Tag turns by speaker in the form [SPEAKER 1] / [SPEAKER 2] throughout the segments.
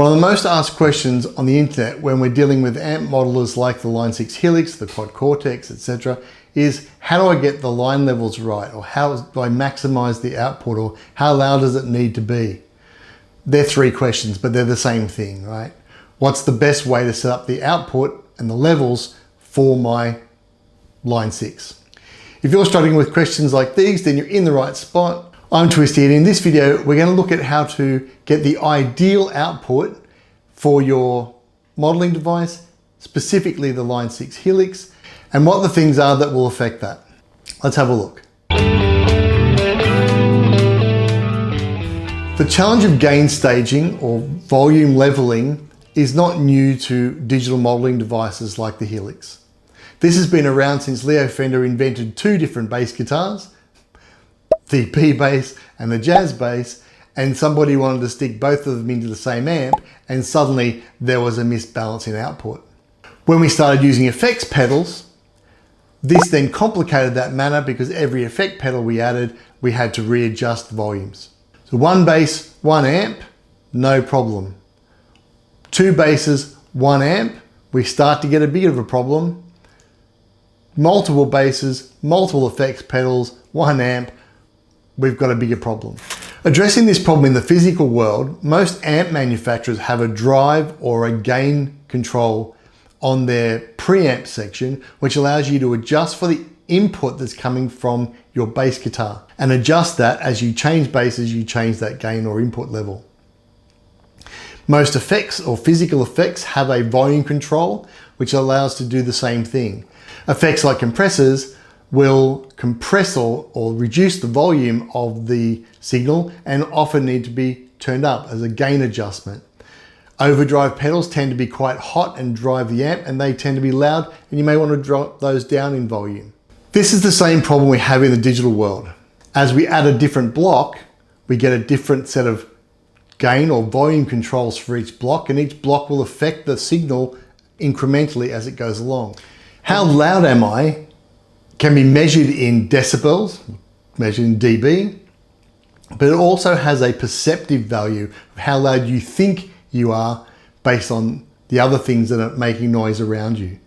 [SPEAKER 1] One of the most asked questions on the internet when we're dealing with amp modelers like the Line 6 Helix, the Quad Cortex, etc., is how do I get the line levels right, or how do I maximize the output, or how loud does it need to be? They're three questions, but they're the same thing, right? What's the best way to set up the output and the levels for my Line 6? If you're struggling with questions like these, then you're in the right spot. I'm Twisty, and in this video, we're going to look at how to get the ideal output for your modeling device, specifically the Line 6 Helix, and what the things are that will affect that. Let's have a look. The challenge of gain staging or volume leveling is not new to digital modeling devices like the Helix. This has been around since Leo Fender invented two different bass guitars, the P bass and the jazz bass, and somebody wanted to stick both of them into the same amp, and suddenly there was a misbalance in output. When we started using effects pedals, this then complicated that matter because every effect pedal we added, we had to readjust volumes. So one bass, one amp, no problem. Two basses, one amp, we start to get a bit of a problem. Multiple basses, multiple effects pedals, one amp, we've got a bigger problem. Addressing this problem in the physical world, most amp manufacturers have a drive or a gain control on their preamp section, which allows you to adjust for the input that's coming from your bass guitar, and adjust that as you change basses, you change that gain or input level. Most effects or physical effects have a volume control, which allows to do the same thing. Effects like compressors will compress or reduce the volume of the signal and often need to be turned up as a gain adjustment. Overdrive pedals tend to be quite hot and drive the amp, and they tend to be loud, and you may want to drop those down in volume. This is the same problem we have in the digital world. As we add a different block, we get a different set of gain or volume controls for each block, and each block will affect the signal incrementally as it goes along. How loud am I can be measured in decibels, measured in dB, but it also has a perceptive value of how loud you think you are based on the other things that are making noise around you.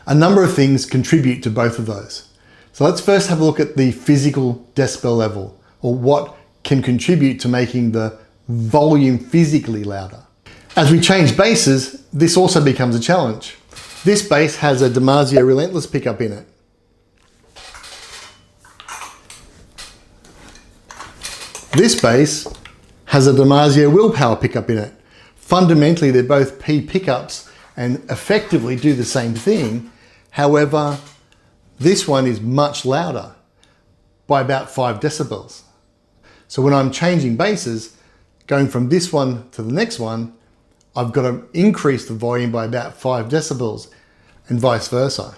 [SPEAKER 1] A number of things contribute to both of those. So let's first have a look at the physical decibel level, or what can contribute to making the volume physically louder. As we change basses, this also becomes a challenge. This bass has a Damasio Relentless pickup in it. This bass has a Damasio Willpower pickup in it. Fundamentally, they're both P pickups and effectively do the same thing. However, this one is much louder by about 5 decibels. So when I'm changing basses, going from this one to the next one, I've got to increase the volume by about 5 decibels and vice versa.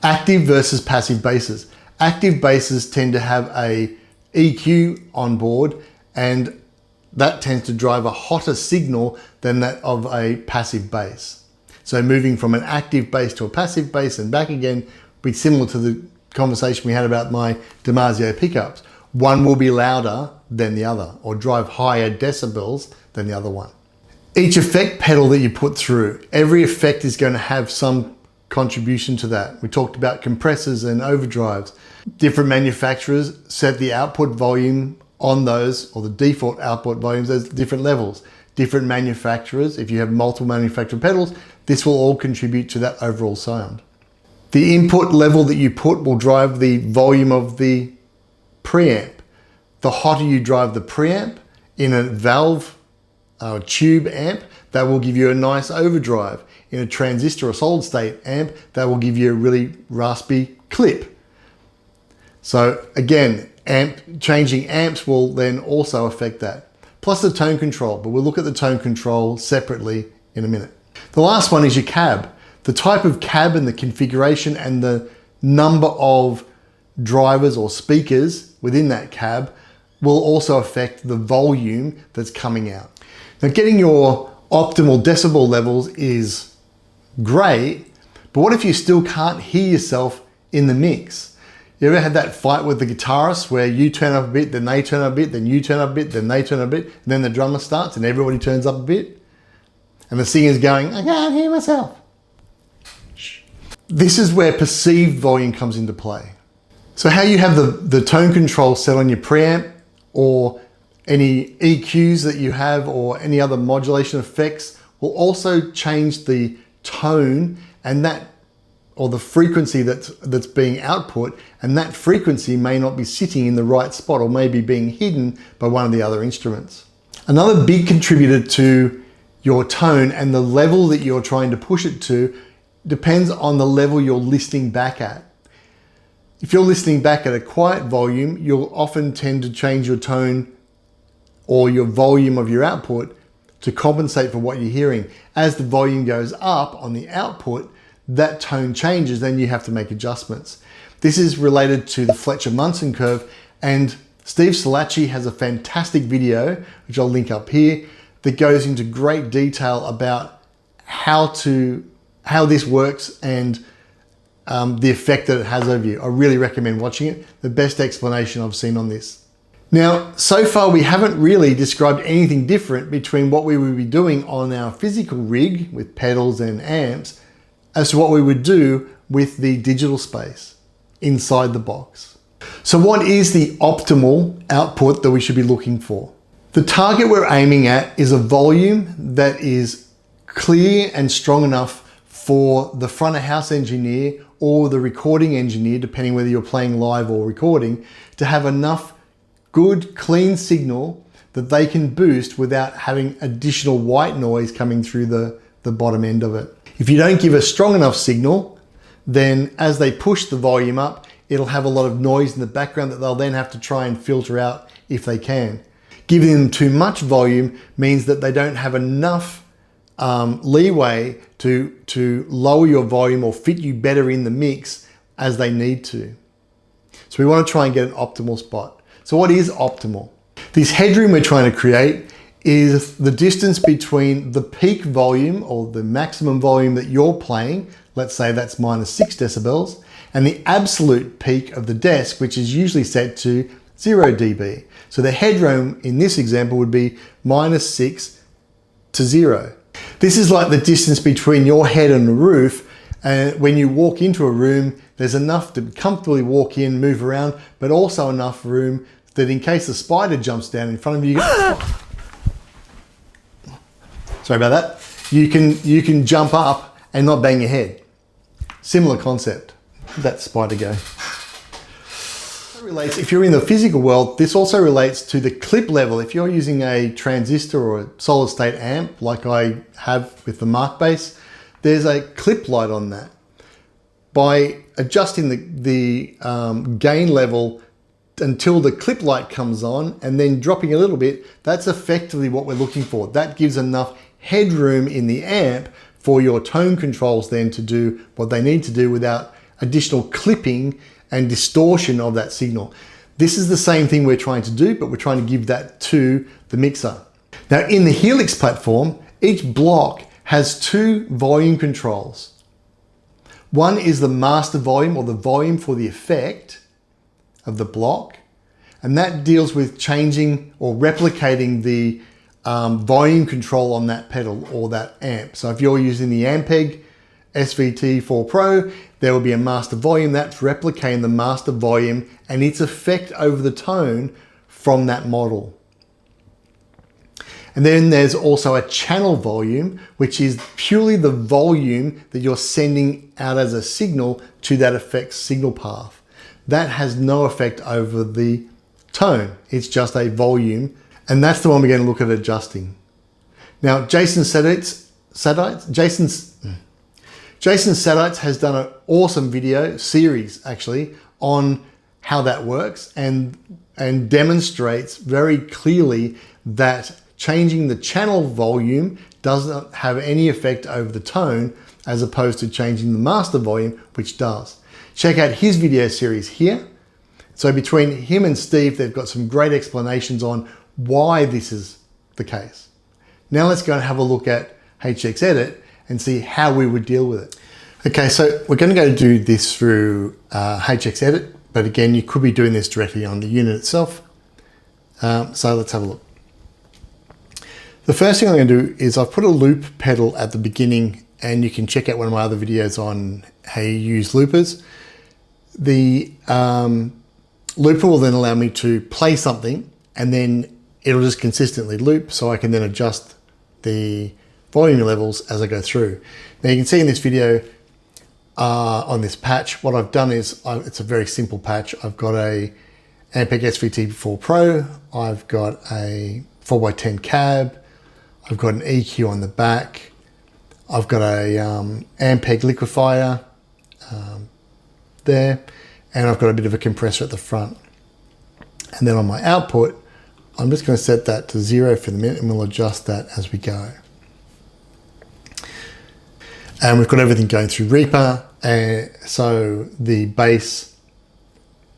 [SPEAKER 1] Active versus passive basses. Active basses tend to have a EQ on board, and that tends to drive a hotter signal than that of a passive bass. So moving from an active bass to a passive bass and back again would be similar to the conversation we had about my Damasio pickups. One will be louder than the other, or drive higher decibels than the other one. Each effect pedal that you put through, every effect is going to have some contribution to that. We talked about compressors and overdrives. Different manufacturers set the output volume on those, or the default output volumes, as different levels. Different manufacturers, if you have multiple manufacturer pedals, this will all contribute to that overall sound. The input level that you put will drive the volume of the preamp. The hotter you drive the preamp in a valve tube amp, that will give you a nice overdrive. In a transistor or solid state amp, that will give you a really raspy clip. So again, changing amps will then also affect that. Plus the tone control, but we'll look at the tone control separately in a minute. The last one is your cab. The type of cab and the configuration and the number of drivers or speakers within that cab will also affect the volume that's coming out. Now, getting your optimal decibel levels is great, but what if you still can't hear yourself in the mix? You ever had that fight with the guitarist where you turn up a bit, then they turn up a bit, then you turn up a bit, then they turn up a bit, and then the drummer starts and everybody turns up a bit? and the singer's going, I can't hear myself. This is where perceived volume comes into play. So how you have the tone control set on your preamp, or any EQs that you have, or any other modulation effects, will also change the tone and that, or the frequency that's being output, and that frequency may not be sitting in the right spot, or may be being hidden by one of the other instruments. Another big contributor to your tone and the level that you're trying to push it to depends on the level you're listening back at. If you're listening back at a quiet volume, you'll often tend to change your tone or your volume of your output to compensate for what you're hearing. As the volume goes up on the output, that tone changes, then you have to make adjustments. This is related to the Fletcher-Munson curve, and Steve Salacci has a fantastic video, which I'll link up here, that goes into great detail about how this works and the effect that it has over you. I really recommend watching it. The best explanation I've seen on this. Now, so far we haven't really described anything different between what we would be doing on our physical rig with pedals and amps as to what we would do with the digital space inside the box. So what is the optimal output that we should be looking for? The target we're aiming at is a volume that is clear and strong enough for the front of house engineer or the recording engineer, depending whether you're playing live or recording, to have enough good, clean signal that they can boost without having additional white noise coming through the bottom end of it. If you don't give a strong enough signal, then as they push the volume up, it'll have a lot of noise in the background that they'll then have to try and filter out if they can. Giving them too much volume means that they don't have enough leeway to lower your volume or fit you better in the mix as they need to. So we want to try and get an optimal spot. So what is optimal? This headroom we're trying to create is the distance between the peak volume or the maximum volume that you're playing, let's say that's -6 decibels, and the absolute peak of the desk, which is usually set to 0 dB. So the headroom in this example would be -6 to 0. This is like the distance between your head and the roof, and when you walk into a room, there's enough to comfortably walk in, move around, but also enough room that in case a spider jumps down in front of you, sorry about that, you can jump up and not bang your head. Similar concept. Where'd that spider go? If you're in the physical world, this also relates to the clip level. If you're using a transistor or a solid state amp like I have with the MarkBass, there's a clip light on that. By adjusting the gain level until the clip light comes on and then dropping a little bit, that's effectively what we're looking for. That gives enough headroom in the amp for your tone controls then to do what they need to do without additional clipping and distortion of that signal. This is the same thing we're trying to do, but we're trying to give that to the mixer. Now in the Helix platform, each block has 2 volume controls. One is the master volume, or the volume for the effect of the block, and that deals with changing or replicating the volume control on that pedal or that amp. So if you're using the Ampeg SVT4 Pro, there will be a master volume that's replicating the master volume and its effect over the tone from that model. And then there's also a channel volume, which is purely the volume that you're sending out as a signal to that effect's signal path. That has no effect over the tone. It's just a volume, and that's the one we're going to look at adjusting. Now, Jason Sadites has done an awesome video series actually on how that works and demonstrates very clearly that changing the channel volume doesn't have any effect over the tone as opposed to changing the master volume, which does. Check out his video series here. So between him and Steve, they've got some great explanations on why this is the case. Now let's go and have a look at HX Edit and see how we would deal with it. Okay, so we're going to go do this through HX Edit, but again, you could be doing this directly on the unit itself. So let's have a look. The first thing I'm going to do is I've put a loop pedal at the beginning, and you can check out one of my other videos on how you use loopers. The looper will then allow me to play something, and then it'll just consistently loop, so I can then adjust the volume levels as I go through. Now you can see in this video on this patch, what I've done is, it's a very simple patch. I've got a Ampeg SVT4 Pro, I've got a 4x10 cab, I've got an EQ on the back, I've got a Ampeg liquefier there, and I've got a bit of a compressor at the front. And then on my output, I'm just going to set that to 0 for the minute, and we'll adjust that as we go. And we've got everything going through Reaper, so the bass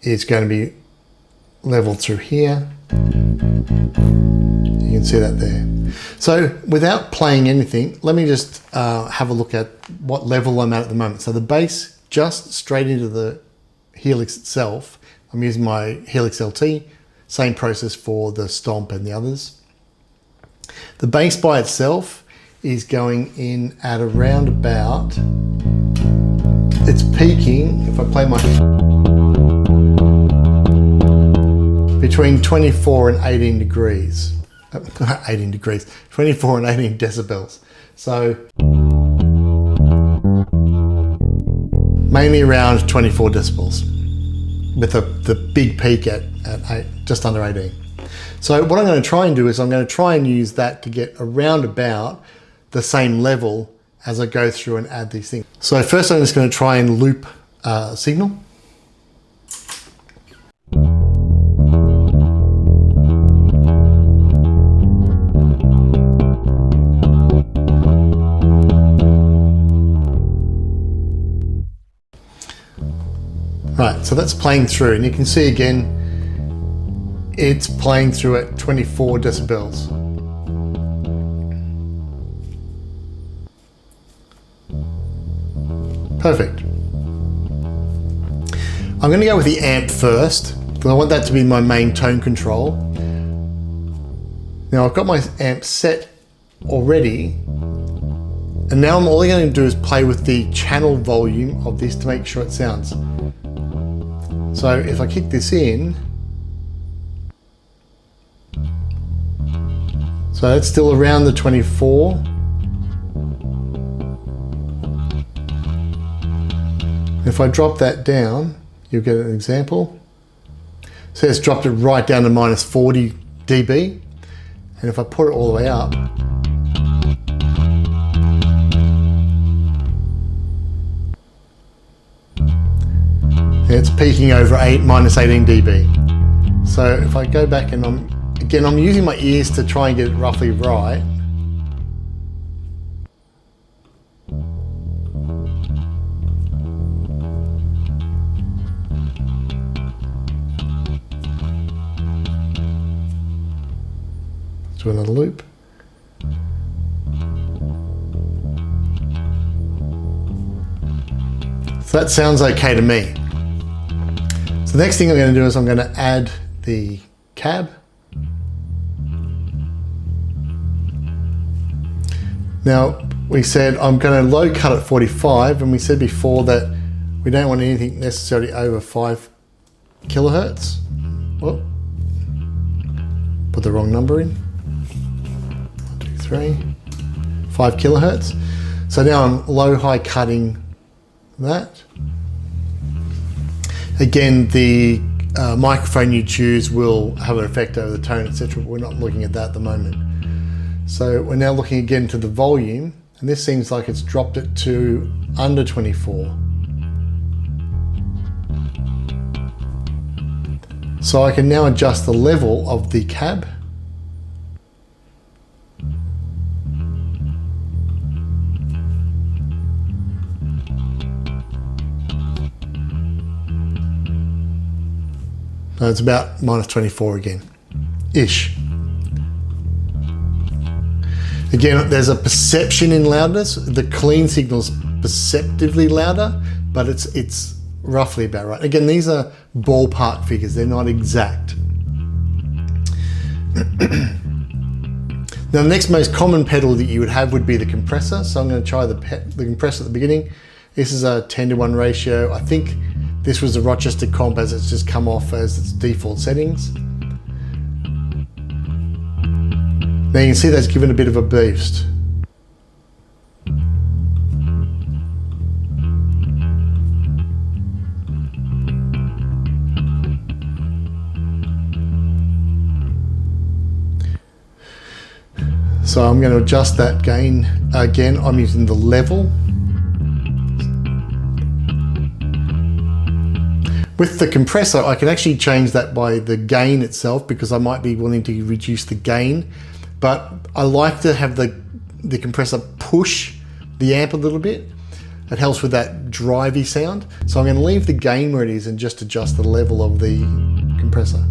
[SPEAKER 1] is going to be leveled through here. You can see that there. So without playing anything, let me just have a look at what level I'm at the moment. So the bass, just straight into the Helix itself. I'm using my Helix LT, same process for the Stomp and the others. The bass by itself is going in at around about, it's peaking, if I play my, between 24 and 18 degrees. 18 degrees, 24 and 18 decibels. So mainly around 24 decibels with the big peak at just under 18. So what I'm going to try and do is I'm going to try and use that to get around about the same level as I go through and add these things. So first I'm just going to try and loop signal. Right, so that's playing through, and you can see again, it's playing through at 24 decibels. Perfect. I'm going to go with the amp first, because I want that to be my main tone control. Now I've got my amp set already, and now all I'm going to do is play with the channel volume of this to make sure it sounds. So if I kick this in, so it's still around the 24. If I drop that down, you'll get an example. So it's dropped it right down to minus 40 dB. And if I put it all the way up, it's peaking over minus 18 dB. So if I go back and I'm using my ears to try and get it roughly right. Let's do another loop. So that sounds okay to me. So the next thing I'm going to do is I'm going to add the cab. Now we said I'm going to low cut at 45, and we said before that we don't want anything necessarily over 5 kilohertz. Well, put the wrong number in. 1, 2, 3, 5 kilohertz. So now I'm low high cutting that. Again, the microphone you choose will have an effect over the tone, etc. But we're not looking at that at the moment. So we're now looking again to the volume, and this seems like it's dropped it to under 24. So I can now adjust the level of the cab. So it's about minus 24 again, ish. Again, there's a perception in loudness. The clean signal's perceptively louder, but it's roughly about right. Again, these are ballpark figures, they're not exact. Now the next most common pedal that you would have would be the compressor. So I'm going to try the compressor at the beginning. This is a 10:1 ratio. I think this was the Rochester comp as it's just come off as its default settings. Now you can see that's given a bit of a boost. So I'm going to adjust that gain. Again, I'm using the level. With the compressor, I can actually change that by the gain itself because I might be wanting to reduce the gain, but I like to have the compressor push the amp a little bit. It helps with that drivey sound. So I'm going to leave the gain where it is and just adjust the level of the compressor.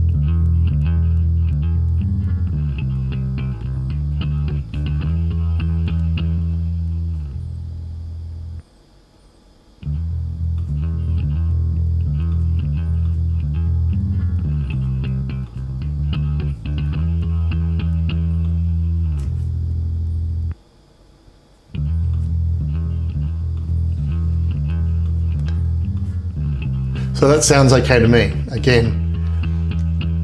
[SPEAKER 1] So that sounds okay to me, again.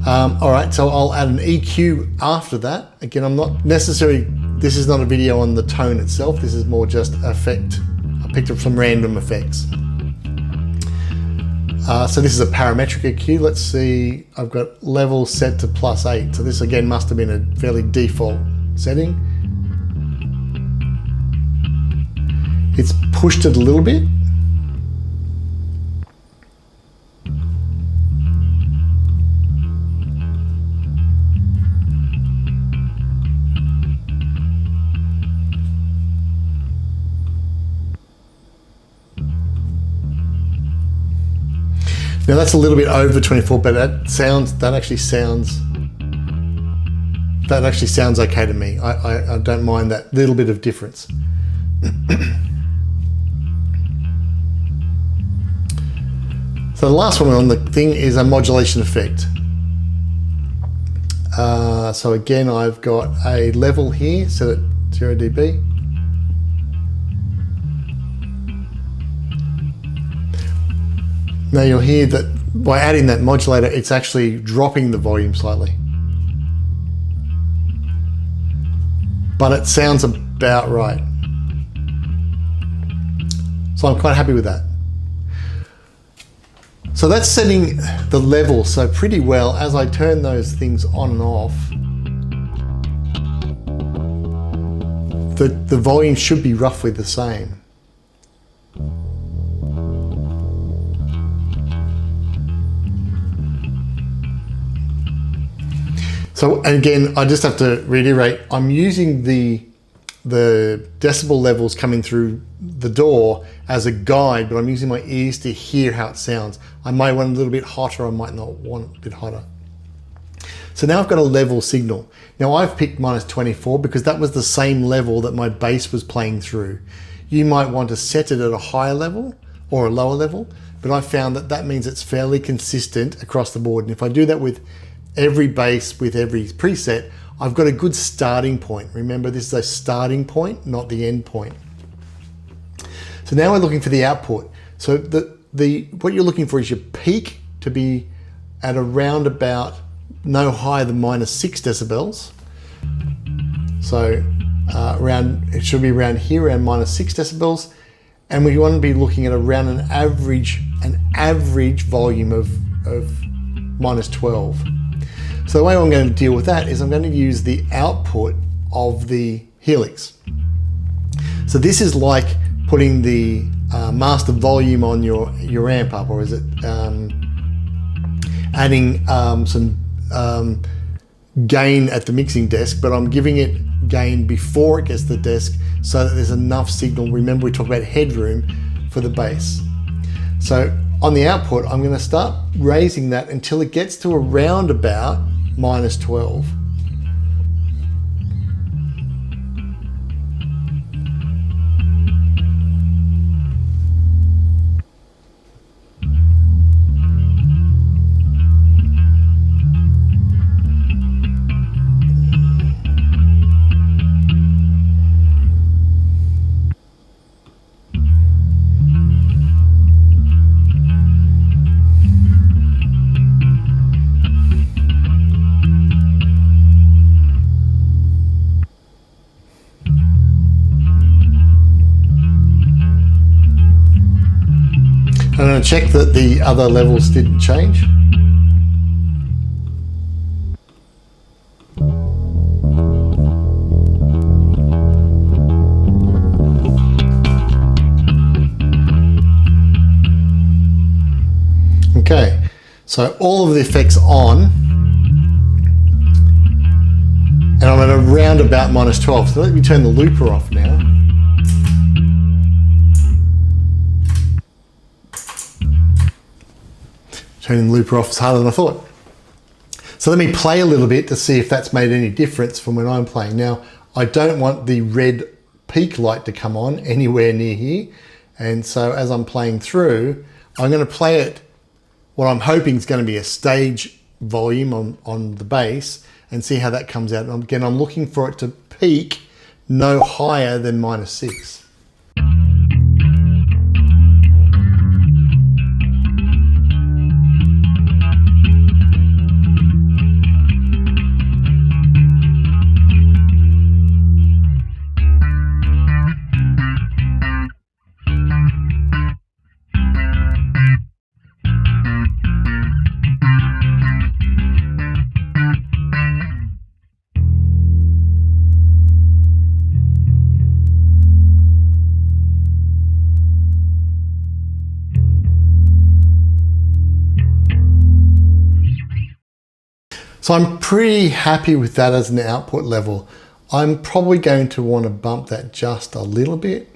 [SPEAKER 1] All right, so I'll add an EQ after that. Again, I'm not necessarily, this is not a video on the tone itself, this is more just effect. I picked up some random effects. So this is a parametric EQ. Let's see, I've got level set to +8. So this again must have been a fairly default setting. It's pushed it a little bit. Now that's a little bit over 24, but that actually sounds okay to me. I don't mind that little bit of difference. So the last one on the thing is a modulation effect. So again, I've got a level here set at 0 dB. Now you'll hear that by adding that modulator, it's actually dropping the volume slightly. But it sounds about right. So I'm quite happy with that. So that's setting the level so pretty well. As I turn those things on and off, the volume should be roughly the same. So again, I just have to reiterate, I'm using the decibel levels coming through the door as a guide, but I'm using my ears to hear how it sounds. I might want a little bit hotter, I might not want it a bit hotter. So now I've got a level signal. Now I've picked -24 because that was the same level that my bass was playing through. You might want to set it at a higher level or a lower level, but I found that that means it's fairly consistent across the board. And if I do that with every bass, with every preset, I've got a good starting point. Remember, this is a starting point, not the end point. So now we're looking for the output. So what you're looking for is your peak to be at around about no higher than -6 decibels. So it should be around here, around -6 decibels. And we want to be looking at around an average volume of -12. So the way I'm going to deal with that is I'm going to use the output of the Helix. So this is like putting the master volume on your amp up, or is it adding some gain at the mixing desk, but I'm giving it gain before it gets to the desk so that there's enough signal. Remember, we talked about headroom for the bass. So on the output, I'm going to start raising that until it gets to around about -12. I'm going to check that the other levels didn't change. Okay, so all of the effects on, and I'm at around about -12. So let me turn the looper off now. Turning the looper off is harder than I thought. So let me play a little bit to see if that's made any difference from when I'm playing. Now, I don't want the red peak light to come on anywhere near here. And so as I'm playing through, I'm going to play it what I'm hoping is going to be a stage volume on the bass and see how that comes out. And again, I'm looking for it to peak no higher than -6. So I'm pretty happy with that as an output level. I'm probably going to want to bump that just a little bit.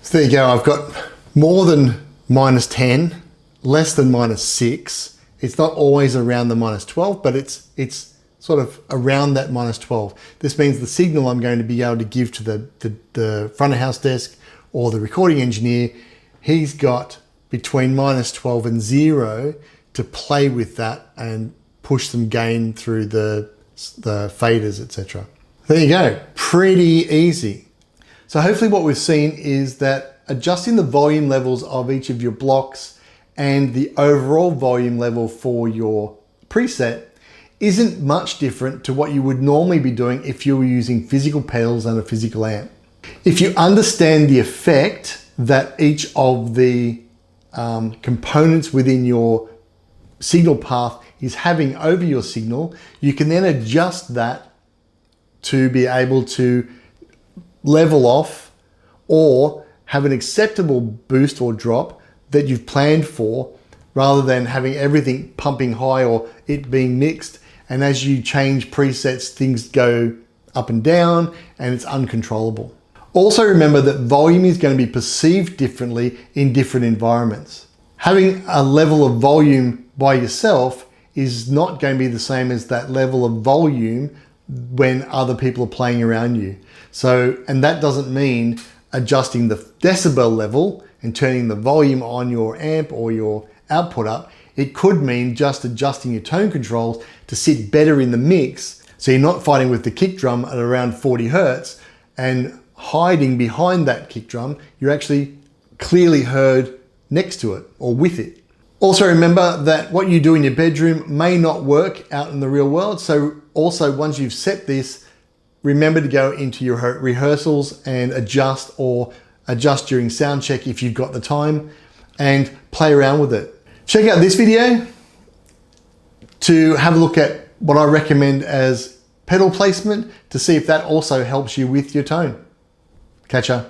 [SPEAKER 1] So there you go, I've got more than -10, less than -6. It's not always around the -12, but it's sort of around that -12. This means the signal I'm going to be able to give to the front of house desk or the recording engineer, he's got between -12 and 0 to play with that and push some gain through the faders, etc. There you go, pretty easy. So hopefully what we've seen is that adjusting the volume levels of each of your blocks and the overall volume level for your preset isn't much different to what you would normally be doing if you were using physical pedals and a physical amp. If you understand the effect that each of the components within your signal path is having over your signal, you can then adjust that to be able to level off or have an acceptable boost or drop that you've planned for, rather than having everything pumping high or it being mixed. And as you change presets, things go up and down and it's uncontrollable. Also remember that volume is going to be perceived differently in different environments. Having a level of volume by yourself is not going to be the same as that level of volume when other people are playing around you. So, and that doesn't mean adjusting the decibel level and turning the volume on your amp or your output up. It could mean just adjusting your tone controls to sit better in the mix, so you're not fighting with the kick drum at around 40 Hertz and hiding behind that kick drum. You're actually clearly heard next to it or with it. Also remember that what you do in your bedroom may not work out in the real world. So also once you've set this, remember to go into your rehearsals and adjust during sound check if you've got the time, and play around with it. Check out this video to have a look at what I recommend as pedal placement to see if that also helps you with your tone. Catch ya.